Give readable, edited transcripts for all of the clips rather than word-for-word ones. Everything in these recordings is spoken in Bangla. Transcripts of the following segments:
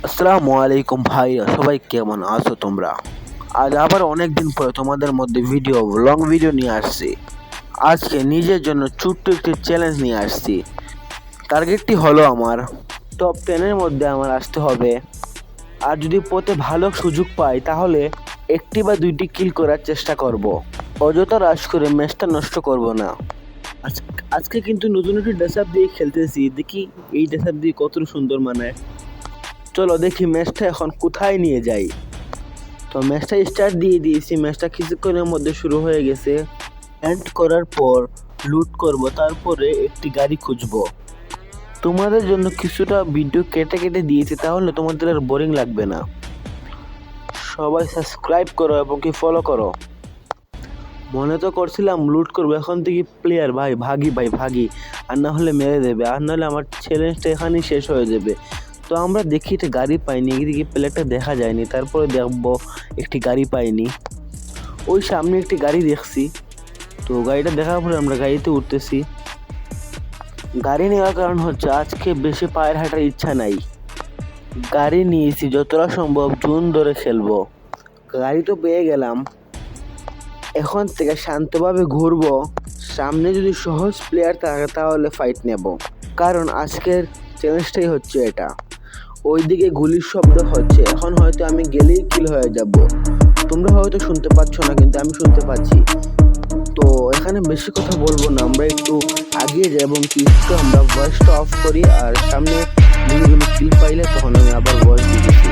আসসালামু আলাইকুম ভাইরা, সবাই কেমন আছো তোমরা? আজ আবার অনেক দিন পরে তোমাদের মধ্যে লং ভিডিও নিয়ে আসছি। আজকে নিজের জন্য ছোট্ট একটি চ্যালেঞ্জ নিয়ে আসছি। টার্গেটটি হলো আমার টপ 10-এর মধ্যে আমার আসতে হবে। আর যদি পথে ভালো সুযোগ পাই তাহলে একটি বা দুইটি কিল করার চেষ্টা করব। অযথা রাশ করে ম্যাচটা নষ্ট করব না। আজকে কিন্তু নতুন একটি ড্রেস আপ দিয়ে খেলতেছি, দেখি এই ড্রেস আপ দিয়ে কত সুন্দর মানায়। চলো দেখি ম্যাচটা এখন কোথায় নিয়ে যাই। তো ম্যাচটা স্টার্ট দিয়ে দিয়েছি, ম্যাচটা কিছুক্ষণের মধ্যে শুরু হয়ে গেছে। এন্ড করার পর লুট করব, তারপরে একটি গাড়ি খুঁজব। তোমাদের জন্য কিছুটা ভিডিও কেটে কেটে দিয়েছি, তাহলে তোমাদের আর বোরিং লাগবে না। সবাই সাবস্ক্রাইব করো এবং কি ফলো করো। মনে তো করছিলাম লুট করবো, এখন থেকে প্লেয়ার ভাই ভাগি, আর না হলে মেরে দেবে, আর নাহলে আমার চ্যালেঞ্জটা এখানেই শেষ হয়ে যাবে। তো আমরা দেখি একটা গাড়ি পাইনি, এদিকে প্লেয়ারটা দেখা যায়নি, তারপরে দেখবো একটি গাড়ি পাইনি। ওই সামনে একটি গাড়ি দেখছি, তো গাড়িটা দেখার পরে আমরা গাড়িতে উঠতেছি। গাড়ি নেওয়ার কারণ হচ্ছে আজকে বেশি পায়ের হাঁটার ইচ্ছা নাই। গাড়ি নিয়েছি, যতটা সম্ভব জুন ধরে খেলবো। গাড়ি তো পেয়ে গেলাম, এখন থেকে শান্তভাবে ঘুরবো। সামনে যদি সহজ প্লেয়ার থাকে তাহলে ফাইট নেব, কারণ আজকের চ্যালেঞ্জটাই হচ্ছে এটা। ওইদিকে গুলির শব্দ হচ্ছে, এখন হয়তো আমি গেলেই কিল হয়ে যাব। তোমরা হয়তো শুনতে পাচ্ছ না, কিন্তু আমি শুনতে পাচ্ছি। তো এখানে বেশি কথা বলবো না, আমরা একটু আগিয়ে যাই এবং একটু আমরা ভয়েসটা অফ করি। আর সামনে গুলি কিল পাইলে তখন আমি আবার ভয়েস দিয়েছি।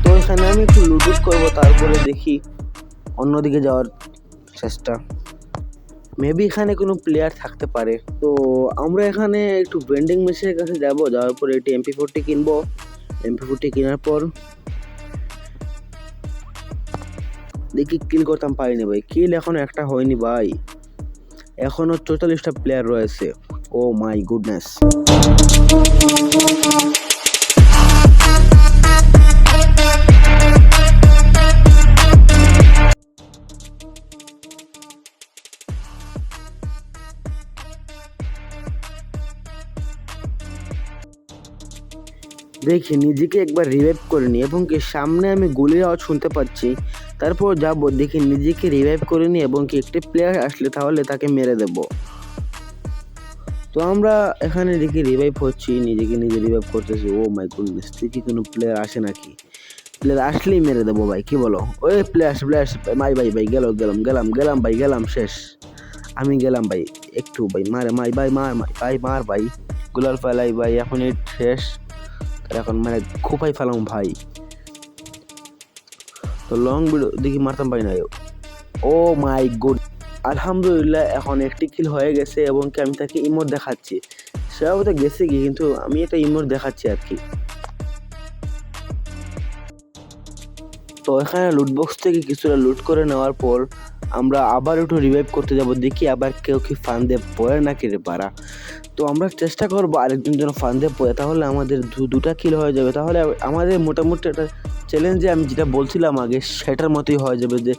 তো এখানে আমি একটু লুটুট করবো, তারপরে দেখি অন্যদিকে যাওয়ার চেষ্টা। মেবি এখানে কোনো প্লেয়ার থাকতে পারে। তো আমরা এখানে একটু ভেন্ডিং মেশিনের কাছে যাওয়ার পরে একটি MP40 কিনবো। MP40 কেনার পর দেখি কিল করতাম, পারিনি ভাই। কিল এখনো একটা হয়নি ভাই, এখনো 44টা প্লেয়ার রয়েছে। ও মাই গুডনেস। দেখি নিজেকে একবার রিভাইভ করে নিই, এবং কি সামনে আমি গুলির আওয়াজ শুনতে পাচ্ছি। তারপর যাবো, দেখি নিজেকে রিভাইভ করে নিই, এবং কি একটি প্লেয়ার আসলে তাহলে তাকে মেরে দেব। তো আমরা এখানে দেখি রিভাইভ হচ্ছি, নিজেকে নিজে রিভাইভ করতেছি। ও মাই গুডনেস, দেখি কোনো প্লেয়ার আসে নাকি। প্লেয়ার আসলেই মেরে দেবো ভাই, কি বলো? ওই প্লেয়ার মাই ভাই গেলাম ভাই, গেলাম শেষ। আমি গেলাম ভাই, একটু ভাই মার ভাই, গুলাল ফেলাই ভাই, এখন শেষ। এখন মানে খোপাই ফেলাম ভাই। তো লং ভিডিও দেখি মারতাম পারি না। ও মাই গুড, আলহামদুলিল্লাহ এখন একটি কিল হয়ে গেছে, এবং কি আমি তাকে ইমোট দেখাচ্ছি। সেও তো গেছে কি, কিন্তু আমি একটা ইমোট দেখাচ্ছি আর কি। তো এখানে লুটবক্স থেকে কিছুটা লুট করে নেওয়ার পর আমরা আবার একটু রিভাইভ করতে যাব, দেখি আবার কেউ কি ফান্দে পড়ে নাকি রে পারা। তো আমরা চেষ্টা করবো আরেকজন যেন ফান্দে পড়ে, তাহলে আমাদের দুটা কিল হয়ে যাবে। তাহলে আমাদের মোটামুটি একটা চ্যালেঞ্জে আমি যেটা বলছিলাম আগে সেটার মতোই হয়ে যাবে, যে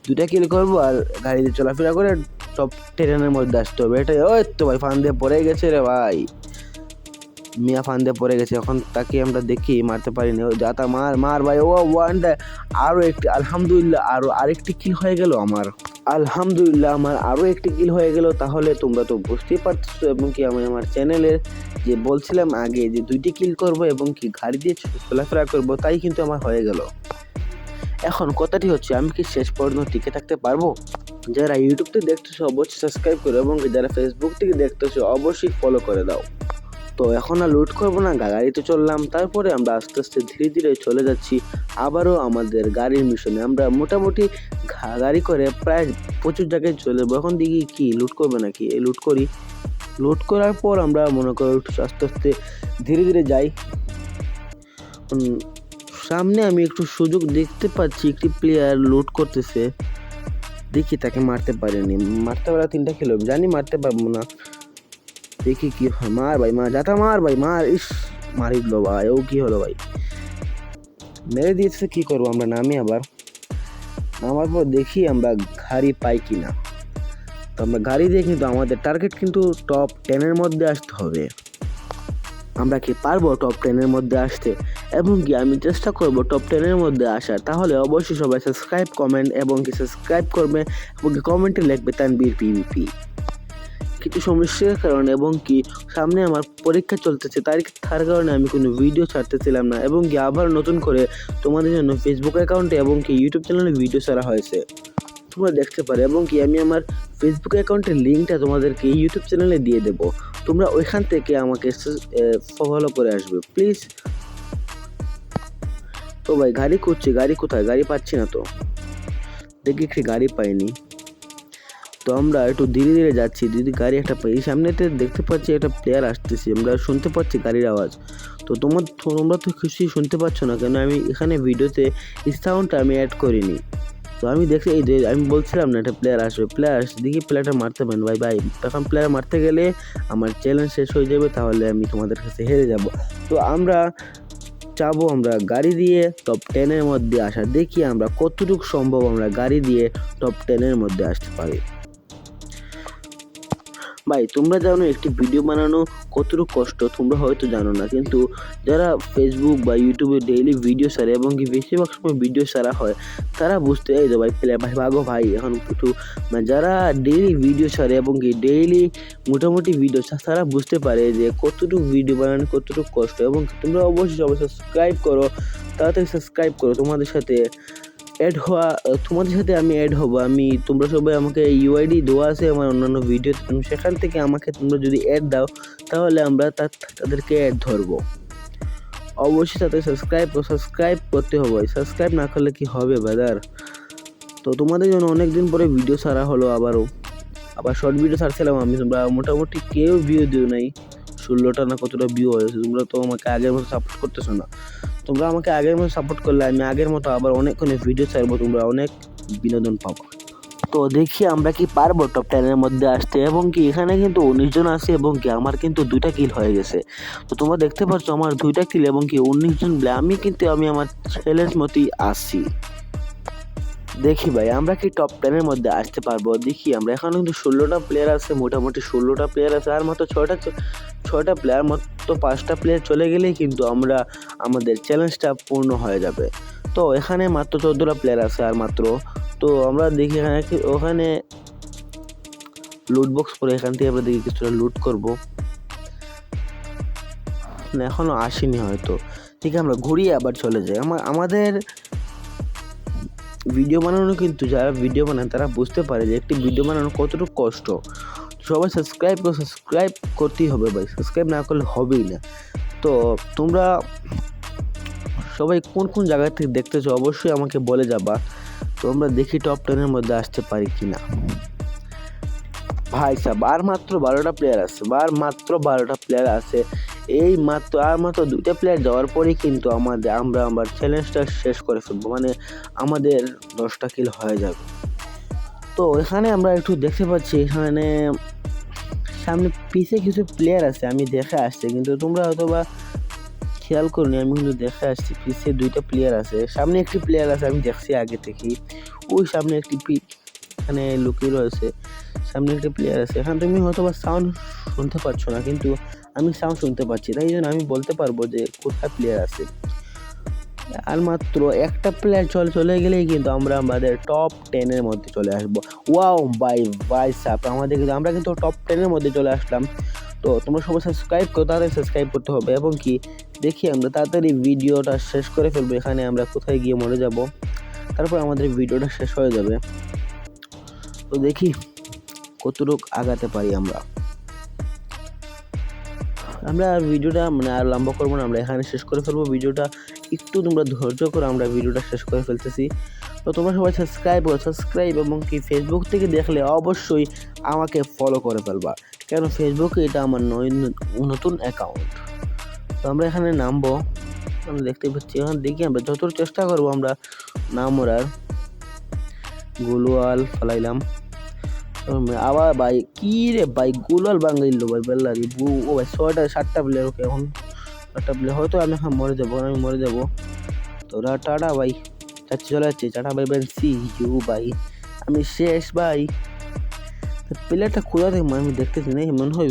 দুটা কিল করবো আর গাড়িতে চলাফেরা করে টপ 10-এর মধ্যে আসতে হবে। এটাই। ওই তো ভাই ফান্দে পড়ে গেছে রে ভাই, মিয়া ফান্দে পড়ে গেছে। এখন তাকে আমরা দেখি, মারতে পারিনি। ও যাতা মার ভাই। ও ওয়ানটা আরো একটি, আলহামদুলিল্লাহ আরেকটি কিল হয়ে গেল আমার। আলহামদুলিল্লাহ আমার আরো একটি কিল হয়ে গেল। তাহলে তোমরা তো বুঝতেই পারতেছো, এবং কি আমি আমার চ্যানেলের যে বলছিলাম আগে যে 2টি কিল করব এবং কি গাড়ি দিয়ে চলাফেরা করব, তাই কিন্তু আমার হয়ে গেল। এখন কথাটি হচ্ছে, আমি কি শেষ পর্যন্ত টিকে থাকতে পারবো? যারা ইউটিউব থেকে দেখতেছো অবশ্যই সাবস্ক্রাইব করো, এবং যারা ফেসবুক থেকে দেখতেছো অবশ্যই ফলো করে দাও। তো এখন আর লুট করবো না, গাড়িতে চললাম। তারপরে আমরা আস্তে আস্তে ধীরে ধীরে চলে যাচ্ছি আবারও আমাদের গাড়ির মিশনে। আমরা মোটামুটি গাড়ি করে প্রায় প্রচুর জায়গায় চলে যাবো। এখন দেখি কি লুট করবে নাকি, লুট করি। লুট করার পর আমরা মনে করো আস্তে আস্তে ধীরে ধীরে যাই। সামনে আমি একটু সুযোগ দেখতে পাচ্ছি, একটি প্লেয়ার লুট করতেছে। দেখি তাকে মারতে পারিনি, মারতে পারা 3টা কিলো জানি, মারতে পারবো না। দেখি কি হয়। মার ভাই মার, যাতা মার ভাই মার। ইস, মারি দিল ভাই। ও কি হলো ভাই, মেরে দিয়েছে। কি করবো আমরা, নামি আবার। নামার পর দেখি আমরা গাড়ি পাই কিনা। তো আমরা গাড়ি দিয়ে কিন্তু আমাদের টার্গেট কিন্তু টপ 10-এর মধ্যে আসতে হবে। আমরা কি পারবো টপ 10-এর মধ্যে আসতে, এবং কি আমি চেষ্টা করব টপ 10-এর মধ্যে আসার। তাহলে অবশ্যই সবাই সাবস্ক্রাইব, কমেন্ট এবং কি সাবস্ক্রাইব করবে এবং কি কমেন্টে লিখবে তানবীর পিভিপি। কিছু সমস্যার কারণে এবং কি সামনে আমার পরীক্ষা চলতেছে, তার কারণে আমি কোনো ভিডিও ছাড়তেছিলাম না, এবং কি আবার নতুন করে তোমাদের জন্য ফেসবুক অ্যাকাউন্টে এবং কি ইউটিউব চ্যানেলে ভিডিও ছাড়া হয়েছে, তোমরা দেখতে পারো। এবং কি আমি আমার ফেসবুক অ্যাকাউন্টের লিঙ্কটা তোমাদেরকে ইউটিউব চ্যানেলে দিয়ে দেবো, তোমরা ওইখান থেকে আমাকে ফলো করে আসবে প্লিজ। তো ভাই গাড়ি খুঁজছি, গাড়ি কোথায়, গাড়ি পাচ্ছি না তো। দেখি একটি গাড়ি পাইনি, তো আমরা একটু ধীরে ধীরে যাচ্ছি। যদি গাড়ি একটা পাই, সামনেতে দেখতে পাচ্ছি একটা প্লেয়ার আসতেছি, আমরা শুনতে পাচ্ছি গাড়ির আওয়াজ। তো তোমরা তো খুশি শুনতে পাচ্ছ না কেন, আমি এখানে ভিডিওতে সাউন্ডটা আমি অ্যাড করিনি। তো আমি দেখছি এই যে আমি বলছিলাম না একটা প্লেয়ার আসবে, প্লেয়ার আসছে, দেখি প্লেয়ারটা মারতে পারেন ভাই। ভাই এখন প্লেয়ার মারতে গেলে আমার চ্যালেঞ্জ শেষ হয়ে যাবে, তাহলে আমি তোমাদের কাছে হেরে যাব। তো আমরা চাবো আমরা গাড়ি দিয়ে টপ 10-এর মধ্যে আসা। দেখি আমরা কতটুকু সম্ভব আমরা গাড়ি দিয়ে টপ 10-এর মধ্যে আসতে পারি। ভাই তোমরা জানো একটি ভিডিও বানানো কতটুকু কষ্ট, তোমরা হয়তো জানো না, কিন্তু যারা ফেসবুক বা ইউটিউবে ডেইলি ভিডিও ছাড়ে এবং কি বেশিরভাগ সময় ভিডিও ছাড়া হয়, তারা বুঝতে এই তো ভাই ভাই ভাগো ভাই এখন একটু, যারা ডেইলি ভিডিও ছাড়ে এবং কি ডেইলি মোটামুটি ভিডিও তারা বুঝতে পারে যে কতটুকু ভিডিও বানানো কতটুকু কষ্ট। এবং তোমরা অবশ্যই সবাই সাবস্ক্রাইব করো, তাড়াতাড়ি সাবস্ক্রাইব করো। তোমাদের সাথে আমি অ্যাড হব। তোমরা সবাই আমাকে ইউআইডি দেওয়া আছে আমার অন্যান্য ভিডিওতে, সেখান থেকে আমাকে তোমরা যদি অ্যাড দাও, তাহলে আমরা তাদেরকে অ্যাড ধরবো। অবশ্যই তাদের সাবস্ক্রাইব করতে হবে, সাবস্ক্রাইব না করলে কি হবে ব্রাদার। তো তোমাদের জন্য অনেকদিন পরে ভিডিও ছাড়া হলো, আবার শর্ট ভিডিও ছাড়ছিলাম আমি, তোমরা মোটামুটি কেউ ভিউ দিও নাই। 16টা না কতটা ভিউ হয়েছে। তোমরা তো আমাকে আগের মতো সাপোর্ট করতেছো না। তোমরা আমাকে আগের মতো সাপোর্ট করলে আমি আগের মতো আবার অনেকক্ষণ ভিডিও ছাড়বো, তোমরা অনেক বিনোদন পাবো। তো দেখি আমরা কি পারবো টপ 10-এর মধ্যে আসতে। এবং কি এখানে কিন্তু 19 জন আছে, এবং কি আমার কিন্তু 2টা কিল হয়ে গেছে। তো তোমরা দেখতে পাচ্ছ আমার 2টা কিল এবং কি 19 জন বলে আমি আমার ছেলের মতোই আসছি। দেখি ভাই আমরা কি টপ 10-এর মধ্যে আসতে পারবো। দেখি আমরা এখন কিন্তু 16টা প্লেয়ার আছে, মোটামুটি 16টা প্লেয়ার আছে, আর মাত্র 6টা প্লেয়ার, মাত্র 5টা প্লেয়ার চলে গেলেই কিন্তু আমাদের চ্যালেঞ্জটা পূর্ণ হয়ে যাবে। তো এখানে মাত্র 14টা প্লেয়ার আছে আর মাত্র। তো আমরা দেখি ওখানে লুট বক্স করে, এখান থেকে আমরা দেখি কিছুটা লুট করবো না, এখনো আসেনি হয়তো। ঠিক আছে আমরা ঘুরিয়ে আবার চলে যাই। আমাদের ভিডিও বানানো কিন্তু যারা ভিডিও বানায় তারা বুঝতে পারে যে একটি ভিডিও বানানো কতটুকু কষ্ট। সবাই সাবস্ক্রাইব করতেই হবে ভাই, সাবস্ক্রাইব না করলে হবেই না। তো তোমরা সবাই কোন কোন জায়গা থেকে দেখতেছো অবশ্যই আমাকে বলে যাবা। তো আমরা দেখি টপ 10-এর মধ্যে আসতে পারি কিনা। ভাই সাহেব আর মাত্র 12টা প্লেয়ার আছে, মাত্র 12টা প্লেয়ার আছে। এই মাত্র 2টা প্লেয়ার যাওয়ার পরেই কিন্তু আমরা আমার চ্যালেঞ্জটা শেষ করে ফেলবো, মানে আমাদের 10টা কিল হয়ে যাবে। তো এখানে আমরা একটু দেখতে পাচ্ছি এখানে সামনে পিছে কিছু প্লেয়ার আছে, আমি দেখে আসছি, কিন্তু তোমরা হয়তো বা খেয়াল করনি। আমি কিন্তু দেখে আসছি পিছে 2টা প্লেয়ার আছে, সামনে একটি প্লেয়ার আছে, আমি দেখছি আগে থেকেই। ওই সামনে একটি এখানে লুকিয়ে রয়েছে, সামনে একটা প্লেয়ার আছে। এখানে তুমি হয়তো বা সাউন্ড শুনতে পাচ্ছ না, কিন্তু আমি সাউন্ড শুনতে পাচ্ছি, তাই জন্য আমি বলতে পারবো যে কোথায় প্লেয়ার আছে। আর মাত্র একটা প্লেয়ার চলে গেলেই কিন্তু আমরা আমাদের টপ 10-এর মধ্যে চলে আসবো। ওয়াও বাই সাপ আমরা কিন্তু টপ 10-এর মধ্যে চলে আসলাম। তো তোমরা সবাই সাবস্ক্রাইব করো, তাড়াতাড়ি সাবস্ক্রাইব করতে হবে। এবং কি দেখি আমরা তাড়াতাড়ি ভিডিওটা শেষ করে ফেলবো, এখানে আমরা কোথায় গিয়ে মরে যাব, তারপর আমাদের ভিডিওটা শেষ হয়ে যাবে। তো দেখি কতটুক আগাতে পারি আমরা ভিডিওটা আর লম্বা করবো না, আমরা এখানে শেষ করে ফেলবো ভিডিওটা। একটু তোমরা ধৈর্য করে আমরা ভিডিওটা শেষ করে ফেলতেছি। তো তোমরা সবাই সাবস্ক্রাইব এবং কি ফেসবুক থেকে দেখলে অবশ্যই আমাকে ফলো করে ফেলবা, কেন ফেসবুকে এটা আমার নতুন অ্যাকাউন্ট। তো আমরা এখানে নামবো, আমরা দেখতে পাচ্ছি এখানে দেখি আমরা যতটুকু চেষ্টা করবো আমরা নাম ওরার গুলওয়াল ফেলাইলাম। আবার ভাই কি রে ভাই গুলাল বাঙালিল ভাই বেল্লারি ও ভাই 6টা 7টা প্লেয়ার ওকে এখন 8টা প্লেয়ার হয়তো আমি এখন মরে যাবো তোরা টাটা ভাই চলে যাচ্ছে টাটা ভাই ভাই সি ইউ ভাই আমি শেষ ভাই প্লেয়ারটা কোথা থেকে আমি দেখতেছি না মনে হয়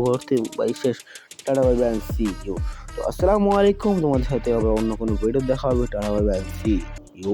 ঘরতে ভাই শেষ টাটা ভাই ভাই সি ইউ তো আসসালামু আলাইকুম তোমাদের সাথে আবার অন্য কোনো ভিডিও দেখা হবে টাটা ভাই ভাই সি ইউ